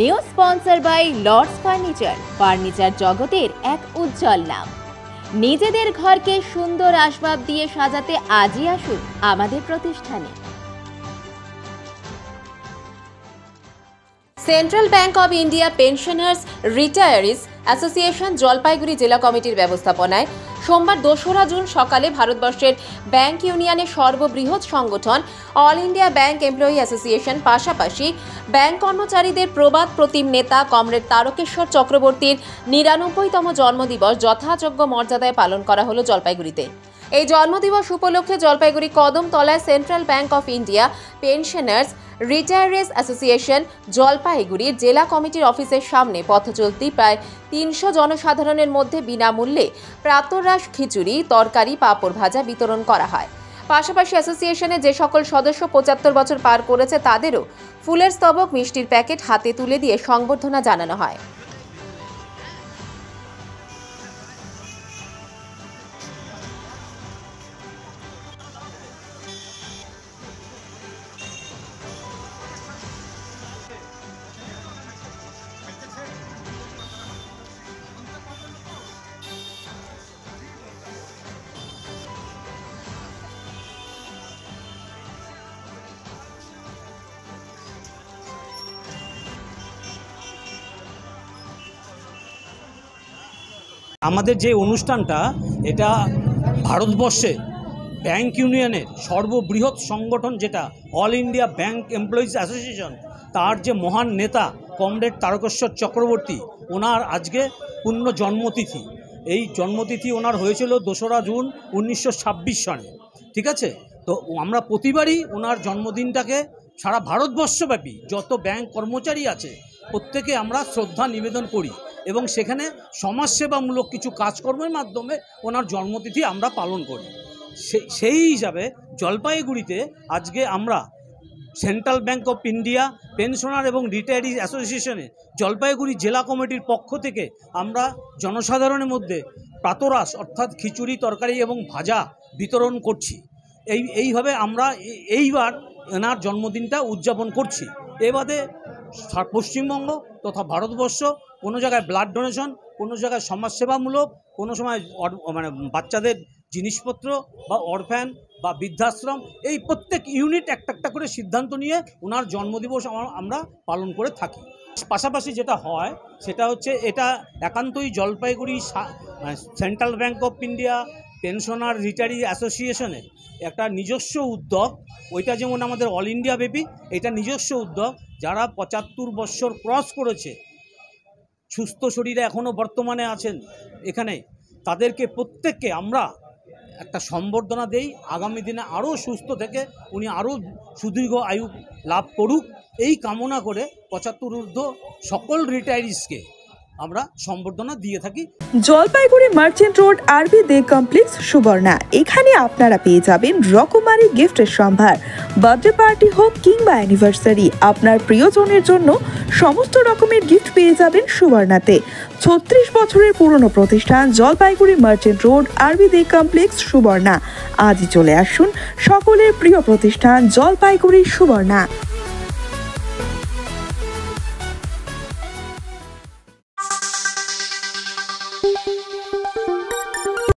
New sponsor by Lords furniture জগতের এক উজ্জ্বল নাম। নিজেদের ঘরকে সুন্দর আসবাব দিয়ে সাজাতে আজই আসুন আমাদের প্রতিষ্ঠানে। Central bank of India pensioners retirees association Jalpaiguri জেলা কমিটির ব্যবস্থাপনায় সোমবার ২রা জুন সকালে ভারতবর্ষের ব্যাংক ইউনিয়নের সর্ববৃহৎ সংগঠন all India bank employee association পাশাপাশি ব্যাংক কর্মচারীদের প্রবাদ প্রতিম নেতা কমরেড তারকেশ্বর চক্রবর্তীর ৯৯তম জন্মদিবস যথাযোগ্য মর্যাদায় পালন করা হলো জলপাইগুড়িতে। এই জন্মদিবস উপলক্ষে জলপাইগুড়ি কদমতলায় central bank of India pensioners retirees association জলপাইগুড়ির জেলা কমিটির অফিসের সামনে পথচলতি প্রায় ৩০০ জনসাধারণের মধ্যে বিনামূল্যে প্রাতরাশ খিচুড়ি, তরকারি, পাঁপড় ভাজা বিতরণ করা হয়। পাশাপাশি অ্যাসোসিয়েশনে যে সকল সদস্য ৭৫ বছর পার করেছে তাদেরও ফুলের স্তবক, মিষ্টির প্যাকেট হাতে তুলে দিয়ে সংবর্ধনা জানানো হয়। আমাদের যে অনুষ্ঠানটা এটা ভারতবর্ষে ব্যাংক ইউনিয়নের সর্ববৃহৎ সংগঠন যেটা all India bank employees association, তার যে মহান নেতা কমরেড তারকেশ্বর চক্রবর্তী, ওনার আজকে পূর্ণ জন্মতিথি। এই জন্মতিথি ওনার হয়েছিল ২রা জুন ১৯২৬ সনে। ঠিক আছে, তো আমরা প্রতিবারই ওনার জন্মদিনটাকে সারা ভারতবর্ষব্যাপী যত ব্যাংক কর্মচারী আছে প্রত্যেকে আমরা শ্রদ্ধা নিবেদন করি এবং সেখানে সমাজসেবামূলক কিছু কাজকর্মের মাধ্যমে ওনার জন্মতিথি আমরা পালন করি। সেই হিসাবে জলপাইগুড়িতে আজকে আমরা central bank of India pensioner এবং রিটায়ারিজ অ্যাসোসিয়েশনের জলপাইগুড়ি জেলা কমিটির পক্ষ থেকে আমরা জনসাধারণের মধ্যে প্রাতরাশ অর্থাৎ খিচুড়ি, তরকারি এবং ভাজা বিতরণ করছি। এইভাবে আমরা এইবার এনার জন্মদিনটা উদযাপন করছি। এ বাদে পশ্চিমবঙ্গ তথা ভারতবর্ষ কোনো জায়গায় ব্লাড ডোনেশন, কোনো জায়গায় সমাজসেবামূলক, কোনো সময় বাচ্চাদের জিনিসপত্র বা অরফ্যান বা বৃদ্ধাশ্রম, এই প্রত্যেক ইউনিট একটা করে সিদ্ধান্ত নিয়ে ওনার জন্মদিবস আমরা পালন করে থাকি। পাশাপাশি যেটা হয় সেটা হচ্ছে এটা একান্তই Jalpaiguri central bank of India pensioner retiree অ্যাসোসিয়েশনের একটা নিজস্ব উদ্যোগ। ওইটা যেমন আমাদের অল ইন্ডিয়া ব্যাপী, এটা নিজস্ব উদ্যোগ। যারা ৭৫ বৎসর ক্রস করেছে, সুস্থ শরীরে এখনও বর্তমানে আছেন এখানে, তাদেরকে প্রত্যেককে আমরা একটা সম্বর্ধনা দেই। আগামী দিনে আরও সুস্থ থেকে উনি আরও সুদীর্ঘ আয়ু লাভ করুক এই কামনা করে ৭৫ ঊর্ধ্ব সকল রিটায়ারিজকে আমরা সম্বর্ধনা দিয়ে থাকি। জলপাইগুড়ি মার্চেন্ট রোড আরবি দে কমপ্লেক্স সুবর্ণা, এখানে আপনারা পেয়ে যাবেন রকমারি গিফটের সম্ভার। বার্থডে পার্টি হোক কিংবা অ্যানিভার্সারি, আপনার প্রিয়জনের জন্য সমস্ত রকমের গিফট পেয়ে যাবেন সুবর্ণাতে। ৩৬ বছরের পুরনো প্রতিষ্ঠান জলপাইগুড়ি মার্চেন্ট রোড আরবি দে কমপ্লেক্স সুবর্ণা। আজই চলে আসুন সকলের প্রিয় প্রতিষ্ঠান জলপাইগুড়ি সুবর্ণা।